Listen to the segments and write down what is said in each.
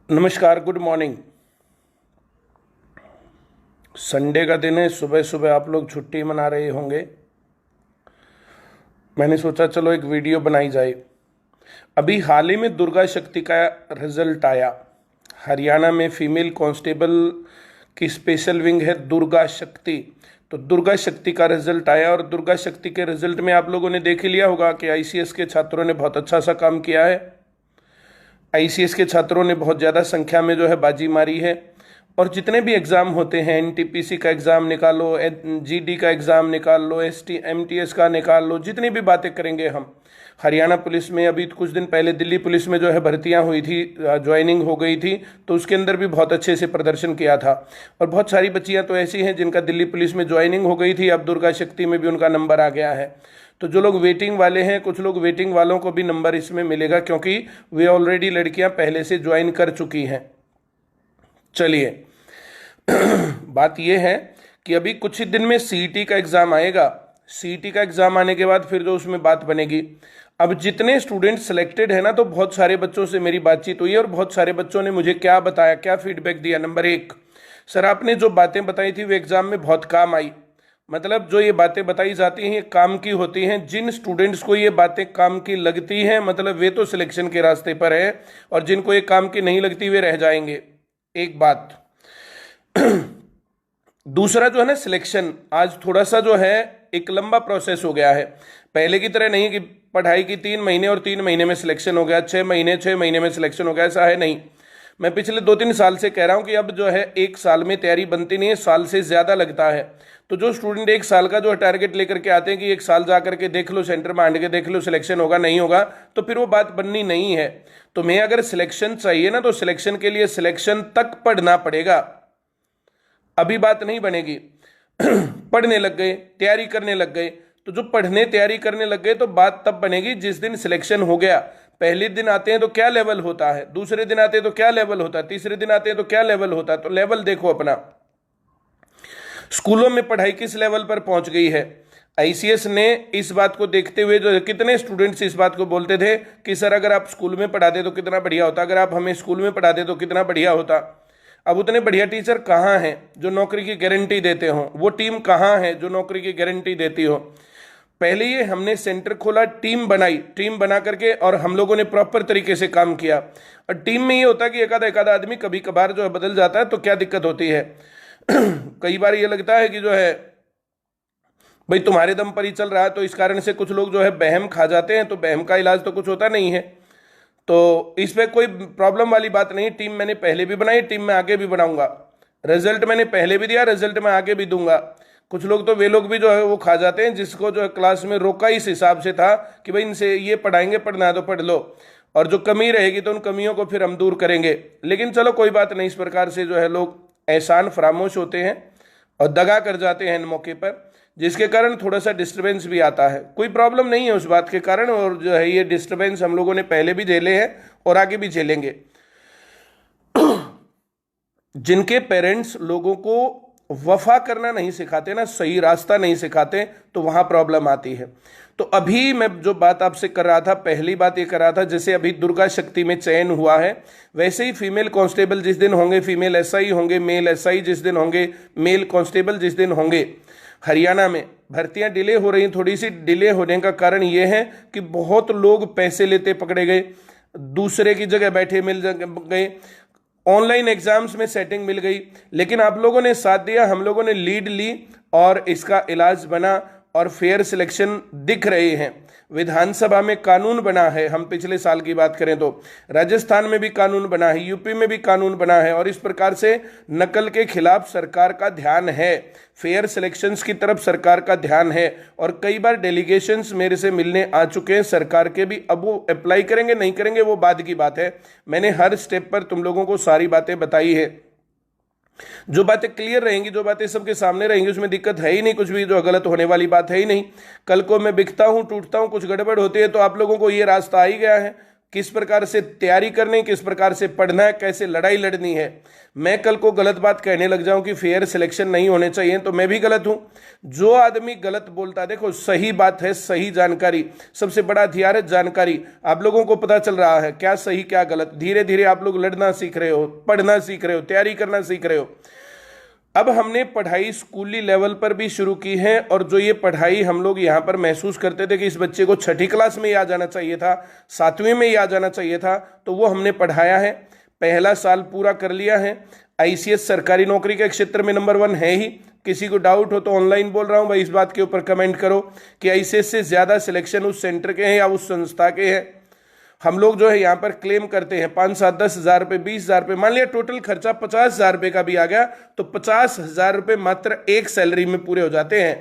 नमस्कार, good morning. Sunday का दिन है, सुबह सुबह आप लोग छुट्टी मना रहे होंगे। मैंने सोचा चलो एक वीडियो बनाई जाए। अभी हाल ही में दुर्गा शक्ति का रिजल्ट आया। हरियाणा में फीमेल कांस्टेबल की स्पेशल विंग है दुर्गा शक्ति। तो दुर्गा शक्ति का रिजल्ट आया और दुर्गा शक्ति के रिजल्ट में आप लोगों ने देख ही लिया होगा कि आईसीएस के छात्रों ने बहुत अच्छा सा काम किया है। आईसीएस के छात्रों ने बहुत ज़्यादा संख्या में जो है बाजी मारी है। और जितने भी एग्ज़ाम होते हैं, एनटीपीसी का एग्ज़ाम निकालो, जीडी का एग्ज़ाम निकाल लो, एसटी एमटीएस का निकाल लो, जितनी भी बातें करेंगे हम। हरियाणा पुलिस में अभी कुछ दिन पहले दिल्ली पुलिस में जो है भर्तियां हुई थी, ज्वाइनिंग हो गई थी, तो उसके अंदर भी बहुत अच्छे से प्रदर्शन किया था। और बहुत सारी बच्चियां तो ऐसी हैं जिनका दिल्ली पुलिस में ज्वाइनिंग हो गई थी, अब दुर्गा शक्ति में भी उनका नंबर आ गया है। तो जो लोग वेटिंग वाले हैं, कुछ लोग वेटिंग वालों को भी नंबर इसमें मिलेगा, क्योंकि वे ऑलरेडी लड़कियां पहले से ज्वाइन कर चुकी हैं। चलिए, बात यह है कि अभी कुछ ही दिन में सीईटी का एग्ज़ाम आएगा। सीईटी का एग्ज़ाम आने के बाद फिर जो उसमें बात बनेगी। अब जितने स्टूडेंट सेलेक्टेड है ना, तो बहुत सारे बच्चों से मेरी बातचीत हुई है और बहुत सारे बच्चों ने मुझे क्या बताया, क्या फीडबैक दिया। नंबर एक, सर आपने जो बातें बताई थी वो एग्ज़ाम में बहुत काम आई। मतलब जो ये बातें बताई जाती हैं ये काम की होती हैं। जिन स्टूडेंट्स को ये बातें काम की लगती हैं, मतलब वे तो सिलेक्शन के रास्ते पर है, और जिनको ये काम की नहीं लगती वे रह जाएंगे। एक बात। दूसरा जो है ना, सिलेक्शन आज थोड़ा सा जो है एक लंबा प्रोसेस हो गया है। पहले की तरह नहीं कि पढ़ाई की 3 महीने और 3 महीने में सिलेक्शन हो गया, 6 महीने में सिलेक्शन हो गया, ऐसा है नहीं। मैं पिछले 2-3 साल से कह रहा हूं कि अब जो है 1 साल में तैयारी बनती नहीं है, साल से ज़्यादा लगता है। तो जो स्टूडेंट 1 साल का जो है टारगेट लेकर के आते हैं कि 1 साल जा करके देख लो, सेंटर में आंट के देख लो, सिलेक्शन होगा नहीं होगा, तो फिर वो बात बननी नहीं है। तुम्हें अगर सिलेक्शन चाहिए ना, तो सिलेक्शन के लिए सिलेक्शन तक पढ़ना पड़ेगा। अभी बात नहीं बनेगी। पढ़ने लग गए, तैयारी करने लग गए, तो जो पढ़ने तैयारी करने लग गए तो बात तब बनेगी जिस दिन सिलेक्शन हो गया। पहले दिन आते हैं तो क्या लेवल होता है, दूसरे दिन आते हैं तो क्या लेवल होता है, तीसरे दिन आते हैं तो क्या लेवल होता है। तो लेवल देखो अपना। स्कूलों में पढ़ाई किस लेवल पर पहुंच गई है। आईसीएस ने इस बात को देखते हुए जो कितने स्टूडेंट्स इस बात को बोलते थे कि सर अगर आप स्कूल में पढ़ाते तो कितना बढ़िया होता, अगर आप हमें स्कूल में पढ़ाते तो कितना बढ़िया होता। अब उतने बढ़िया टीचर कहाँ हैं जो नौकरी की गारंटी देते हो, वो टीम कहाँ है जो नौकरी की गारंटी देती हो। पहले ये हमने सेंटर खोला, टीम बनाई, टीम बना करके और हम लोगों ने प्रॉपर तरीके से काम किया। और टीम में ये होता है कि एक आधा आदमी कभी कभार जो है बदल जाता है, तो क्या दिक्कत होती है। कई बार ये लगता है कि जो है भाई तुम्हारे दम पर ही चल रहा है, तो इस कारण से कुछ लोग जो है बहम खा जाते हैं, तो बहम का इलाज तो कुछ होता नहीं है। तो इस पे कोई प्रॉब्लम वाली बात नहीं। टीम मैंने पहले भी बनाई, टीम में आगे भी बनाऊंगा। रिजल्ट मैंने पहले भी दिया, रिजल्ट मैं आगे भी दूंगा। कुछ लोग तो वे लोग भी जो है वो खा जाते हैं जिसको जो है क्लास में रोका इस हिसाब से था कि भाई इनसे ये पढ़ाएंगे, पढ़ना है तो पढ़ लो, और जो कमी रहेगी तो उन कमियों को फिर हम दूर करेंगे। लेकिन चलो कोई बात नहीं, इस प्रकार से जो है लोग एहसान फरामोश होते हैं और दगा कर जाते हैं इन मौके पर, जिसके कारण थोड़ा सा डिस्टरबेंस भी आता है। कोई प्रॉब्लम नहीं है उस बात के कारण, और जो है ये डिस्टरबेंस हम लोगों ने पहले भी झेले हैं और आगे भी झेलेंगे। जिनके पेरेंट्स लोगों को वफा करना नहीं सिखाते ना, सही रास्ता नहीं सिखाते, तो वहां प्रॉब्लम आती है। तो अभी मैं जो बात आपसे कर रहा था, पहली बात ये कर रहा था, जैसे अभी दुर्गा शक्ति में चयन हुआ है, वैसे ही फीमेल कांस्टेबल जिस दिन होंगे, फीमेल एसआई होंगे, मेल एसआई जिस दिन होंगे, मेल कांस्टेबल जिस दिन होंगे। हरियाणा में भर्तियां डिले हो रही, थोड़ी सी डिले होने का कारण यह है कि बहुत लोग पैसे लेते पकड़े गए, दूसरे की जगह बैठे मिल गए, ऑनलाइन एग्जाम्स में सेटिंग मिल गई। लेकिन आप लोगों ने साथ दिया, हम लोगों ने लीड ली और इसका इलाज बना और फेयर सिलेक्शन दिख रहे हैं। विधानसभा में कानून बना है, हम पिछले साल की बात करें तो राजस्थान में भी कानून बना है, यूपी में भी कानून बना है, और इस प्रकार से नकल के खिलाफ सरकार का ध्यान है, फेयर सिलेक्शंस की तरफ सरकार का ध्यान है। और कई बार डेलीगेशंस मेरे से मिलने आ चुके हैं सरकार के भी। अब वो अप्लाई करेंगे नहीं करेंगे वो बाद की बात है। मैंने हर स्टेप पर तुम लोगों को सारी बातें बताई है। जो बातें क्लियर रहेंगी, जो बातें सबके सामने रहेंगी, उसमें दिक्कत है ही नहीं, कुछ भी जो गलत होने वाली बात है ही नहीं। कल को मैं बिकता हूं, टूटता हूं, कुछ गड़बड़ होती है तो आप लोगों को ये रास्ता आ ही गया है किस प्रकार से तैयारी करनी, किस प्रकार से पढ़ना है, कैसे लड़ाई लड़नी है। मैं कल को गलत बात कहने लग जाऊं कि फेयर सिलेक्शन नहीं होने चाहिए तो मैं भी गलत हूं। जो आदमी गलत बोलता है, देखो सही बात है, सही जानकारी सबसे बड़ा हथियार है। जानकारी आप लोगों को पता चल रहा है क्या सही क्या गलत। धीरे धीरे आप लोग लड़ना सीख रहे हो, पढ़ना सीख रहे हो, तैयारी करना सीख रहे हो। अब हमने पढ़ाई स्कूली लेवल पर भी शुरू की है, और जो ये पढ़ाई हम लोग यहाँ पर महसूस करते थे कि इस बच्चे को छठी क्लास में ही आ जाना चाहिए था, 7वीं में ही आ जाना चाहिए था, तो वो हमने पढ़ाया है। पहला साल पूरा कर लिया है। आईसीएस सरकारी नौकरी के क्षेत्र में नंबर 1 है ही। किसी को डाउट हो तो ऑनलाइन बोल रहा हूँ भाई, इस बात के ऊपर कमेंट करो कि आईसीएस से ज्यादा सिलेक्शन उस सेंटर के हैं या उस संस्था के हैं। हम लोग जो है यहाँ पर क्लेम करते हैं 5, 7, 10 हजार रुपए, 20 हजार रुपए, मान लिया टोटल खर्चा 50 हजार रुपए का भी आ गया तो 50 हजार रुपए मात्र एक सैलरी में पूरे हो जाते हैं।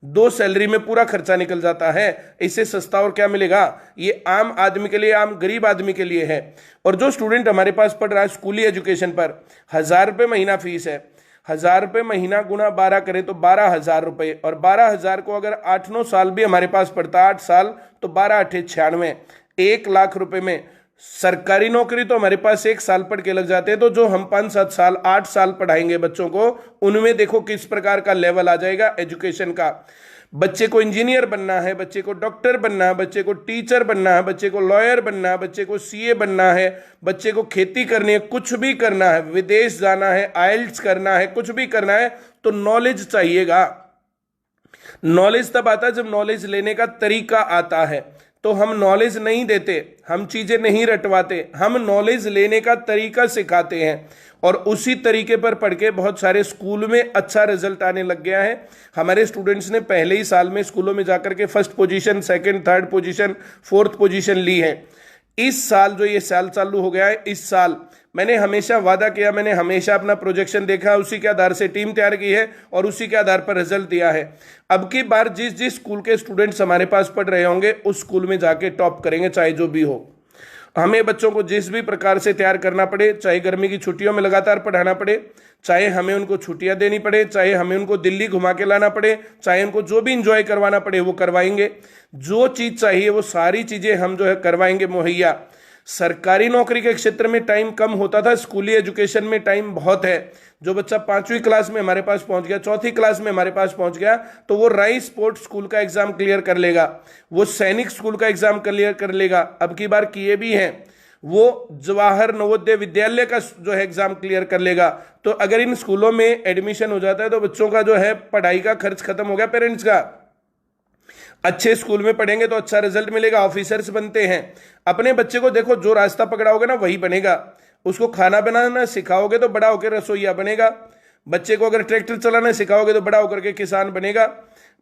2 सैलरी में पूरा खर्चा निकल जाता है। इससे सस्ता और क्या मिलेगा। ये आम आदमी के लिए, आम गरीब आदमी के लिए है। और जो स्टूडेंट हमारे पास पढ़ रहा है स्कूली एजुकेशन पर, 1000 रुपए महीना फीस है। 1000 रुपए महीना गुना 12 करें तो 12,000 रुपए, और 12,000 को अगर 8-9 साल भी हमारे पास पढ़ता, 8 साल तो 12 8 96, 1 लाख रुपए में सरकारी नौकरी तो हमारे पास 1 साल पढ़ के लग जाते हैं। तो जो हम 5-7 साल 8 साल पढ़ाएंगे बच्चों को, उनमें देखो किस प्रकार का लेवल आ जाएगा एजुकेशन का। बच्चे को इंजीनियर बनना है, बच्चे को डॉक्टर बनना है, बच्चे को टीचर बनना है, बच्चे को लॉयर बनना है, बच्चे को सीए बनना है, बच्चे को खेती करनी है, कुछ भी करना है, विदेश जाना है, आइल्स करना है, कुछ भी करना है, तो नॉलेज चाहिएगा। नॉलेज तब आता है जब नॉलेज लेने का तरीका आता है। तो हम नॉलेज नहीं देते, हम चीजें नहीं रटवाते, हम नॉलेज लेने का तरीका सिखाते हैं। और उसी तरीके पर पढ़ के बहुत सारे स्कूल में अच्छा रिजल्ट आने लग गया है। हमारे स्टूडेंट्स ने पहले ही साल में स्कूलों में जाकर के 1st position, 2nd, 3rd position, 4th position ली है। इस साल जो ये साल चालू हो गया है, इस साल मैंने हमेशा वादा किया, मैंने हमेशा अपना प्रोजेक्शन देखा, उसी के आधार से टीम तैयार की है और उसी के आधार पर रिजल्ट दिया है। अब की बार जिस जिस स्कूल के स्टूडेंट्स हमारे पास पढ़ रहे होंगे उस स्कूल में जाके टॉप करेंगे, चाहे जो भी हो। हमें बच्चों को जिस भी प्रकार से तैयार करना पड़े, चाहे गर्मी की छुट्टियों में लगातार पढ़ाना पड़े, चाहे हमें उनको छुट्टियां देनी पड़े, चाहे हमें उनको दिल्ली घुमा के लाना पड़े, चाहे उनको जो भी इंजॉय करवाना पड़े वो करवाएंगे। जो चीज चाहिए वो सारी चीजें हम जो है करवाएंगे मुहैया। सरकारी नौकरी के क्षेत्र में टाइम कम होता था, स्कूली एजुकेशन में टाइम बहुत है। जो बच्चा 5वीं क्लास में हमारे पास पहुंच गया, 4थी क्लास में हमारे पास पहुंच गया, तो वो राइस स्पोर्ट्स स्कूल का एग्जाम क्लियर कर लेगा, वो सैनिक स्कूल का एग्जाम क्लियर कर लेगा। अब की बार किए भी हैं, वो जवाहर नवोदय विद्यालय का जो है एग्जाम क्लियर कर लेगा। तो अगर इन स्कूलों में एडमिशन हो जाता है तो बच्चों का जो है पढ़ाई का खर्च खत्म हो गया, पेरेंट्स का। अच्छे स्कूल में पढ़ेंगे तो अच्छा रिजल्ट मिलेगा, ऑफिसर्स बनते हैं। अपने बच्चे को देखो, जो रास्ता पकड़ाओगे ना वही बनेगा। उसको खाना बनाना सिखाओगे तो बड़ा होकर रसोइया बनेगा। बच्चे को अगर ट्रैक्टर चलाना सिखाओगे तो बड़ा होकर के किसान बनेगा।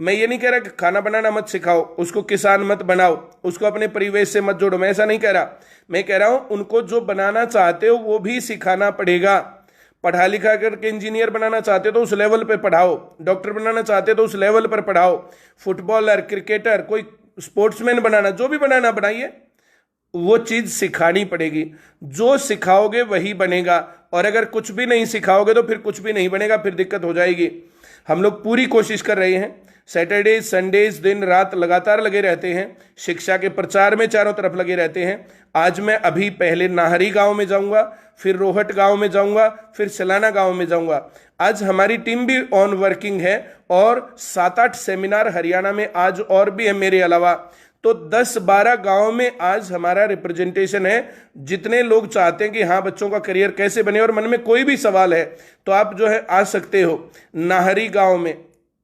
मैं ये नहीं कह रहा कि खाना बनाना मत सिखाओ, उसको किसान मत बनाओ, उसको अपने परिवेश से मत जोड़ो, मैं ऐसा नहीं कह रहा। मैं कह रहा हूं उनको जो बनाना चाहते हो वो भी सिखाना पड़ेगा। पढ़ा लिखा करके इंजीनियर बनाना चाहते हो तो उस लेवल पे पढ़ाओ, डॉक्टर बनाना चाहते हो तो उस लेवल पर पढ़ाओ, फुटबॉलर, क्रिकेटर, कोई स्पोर्ट्समैन बनाना, जो भी बनाना बनाइए, वो चीज सिखानी पड़ेगी। जो सिखाओगे वही बनेगा, और अगर कुछ भी नहीं सिखाओगे तो फिर कुछ भी नहीं बनेगा, फिर दिक्कत हो जाएगी। हम लोग पूरी कोशिश कर रहे हैं, सैटरडे संडेज दिन रात लगातार लगे रहते हैं, शिक्षा के प्रचार में चारों तरफ लगे रहते हैं। आज मैं अभी पहले नाहरी गांव में जाऊंगा, फिर रोहट गांव में जाऊंगा, फिर सलाना गांव में जाऊंगा। आज हमारी टीम भी ऑन वर्किंग है, और 7-8 सेमिनार हरियाणा में आज और भी है मेरे अलावा। तो 10-12 गांव में आज हमारा रिप्रेजेंटेशन है। जितने लोग चाहते हैं कि हाँ बच्चों का करियर कैसे बने और मन में कोई भी सवाल है तो आप जो है आ सकते हो। नाहरी गांव में,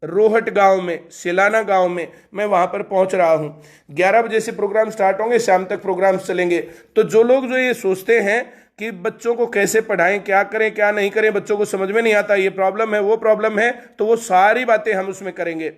रोहट गांव में, सिलाना गांव में मैं वहां पर पहुंच रहा हूं। 11 बजे से प्रोग्राम स्टार्ट होंगे, शाम तक प्रोग्राम चलेंगे। तो जो लोग जो ये सोचते हैं कि बच्चों को कैसे पढ़ाएं, क्या करें क्या नहीं करें, बच्चों को समझ में नहीं आता, ये प्रॉब्लम है वो प्रॉब्लम है, तो वो सारी बातें हम उसमें करेंगे।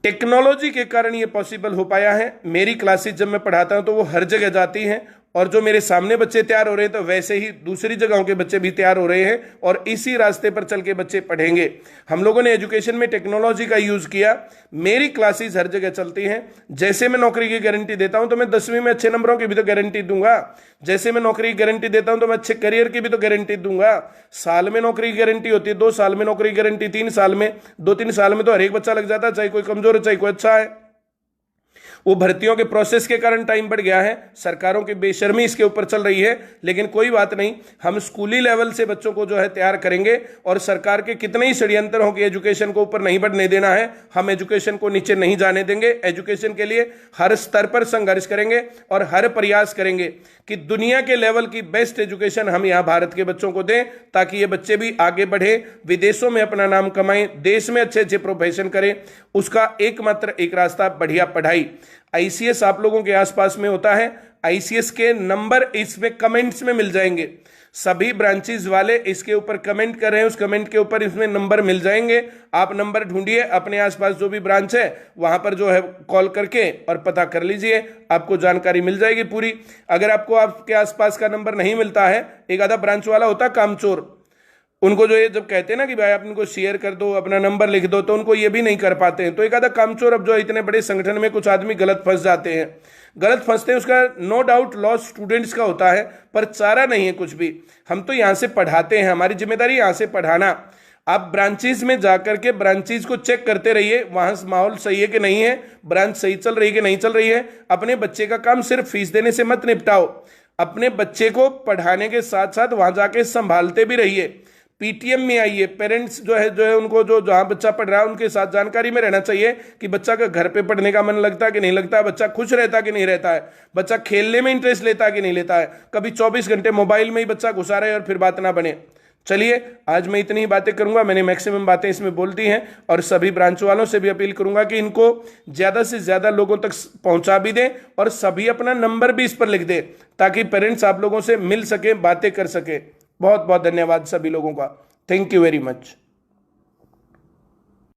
टेक्नोलॉजी के कारण ये पॉसिबल हो पाया है। मेरी क्लासेस जब मैं पढ़ाता हूं तो वो हर जगह जाती हैं, और जो मेरे सामने बच्चे तैयार हो रहे हैं तो वैसे ही दूसरी जगहों के बच्चे भी तैयार हो रहे हैं, और इसी रास्ते पर चल के बच्चे पढ़ेंगे। हम लोगों ने एजुकेशन में टेक्नोलॉजी का यूज किया। मेरी क्लासेस हर जगह चलती हैं। जैसे मैं नौकरी की गारंटी देता हूं तो मैं 10वीं में अच्छे नंबरों की भी तो गारंटी दूंगा। जैसे मैं नौकरी की गारंटी देता हूं तो मैं अच्छे करियर की भी तो गारंटी दूंगा। साल में नौकरी की गारंटी होती है, 2 साल में नौकरी की गारंटी, 3 साल में, 2-3 साल में तो हर एक बच्चा लग जाता है, चाहे कोई कमजोर है चाहे कोई अच्छा है। वो भर्तियों के प्रोसेस के कारण टाइम बढ़ गया है, सरकारों की बेशर्मी इसके ऊपर चल रही है, लेकिन कोई बात नहीं, हम स्कूली लेवल से बच्चों को जो है तैयार करेंगे। और सरकार के कितने ही षड्यंत्र हो कि एजुकेशन को ऊपर नहीं बढ़ने देना है, हम एजुकेशन को नीचे नहीं जाने देंगे। एजुकेशन के लिए हर स्तर पर संघर्ष करेंगे और हर प्रयास करेंगे कि दुनिया के लेवल की बेस्ट एजुकेशन हम यहां भारत के बच्चों को दें, ताकि ये बच्चे भी आगे बढ़े, विदेशों में अपना नाम कमाएं, देश में अच्छे अच्छे प्रोफेशन करें। उसका एकमात्र एक रास्ता बढ़िया पढ़ाई। आईसीएस आप लोगों के आसपास में होता है, आईसीएस के नंबर इसमें कमेंट्स में मिल जाएंगे। सभी ब्रांचेस वाले इसके ऊपर कमेंट कर रहे हैं, उस कमेंट के ऊपर इसमें नंबर मिल जाएंगे। आप नंबर ढूंढिए, अपने आसपास जो भी ब्रांच है वहां पर जो है कॉल करके और पता कर लीजिए, आपको जानकारी मिल जाएगी पूरी। अगर आपको आपके आसपास का नंबर नहीं मिलता है, एक आधा ब्रांच वाला होता है कामचोर, उनको जो ये जब कहते हैं ना कि भाई आप इनको शेयर कर दो, अपना नंबर लिख दो, तो उनको ये भी नहीं कर पाते हैं। तो एक आधा कामचोर अब जो इतने बड़े संगठन में कुछ आदमी गलत फंस जाते हैं, गलत फंसते हैं, उसका नो डाउट लॉस स्टूडेंट्स का होता है, पर चारा नहीं है कुछ भी। हम तो यहाँ से पढ़ाते हैं, हमारी जिम्मेदारी यहाँ से पढ़ाना। आप ब्रांचेस में जाकर के ब्रांचेस को चेक करते रहिए, वहां माहौल सही है कि नहीं है, ब्रांच सही चल रही है कि नहीं चल रही है। अपने बच्चे का काम सिर्फ फीस देने से मत निपटाओ, अपने बच्चे को पढ़ाने के साथ साथ वहां जाके संभालते भी रहिए। पीटीएम में आइए, पेरेंट्स जो है उनको जो जहां बच्चा पढ़ रहा है उनके साथ जानकारी में रहना चाहिए कि बच्चा का घर पे पढ़ने का मन लगता है कि नहीं लगता है, बच्चा खुश रहता है कि नहीं रहता है, बच्चा खेलने में इंटरेस्ट लेता है कि नहीं लेता है। कभी 24 घंटे मोबाइल में ही बच्चा घुसा रहे और फिर बात ना बने। चलिए, आज मैं इतनी ही बातें करूंगा, मैंने मैक्सिमम बातें इसमें बोल दी हैं, और सभी ब्रांच वालों से भी अपील करूंगा कि इनको ज्यादा से ज्यादा लोगों तक पहुंचा भी दें और सभी अपना नंबर भी इस पर लिख दें, ताकि पेरेंट्स आप लोगों से मिल सके, बातें कर सके। बहुत बहुत धन्यवाद सभी लोगों का। Thank you very much.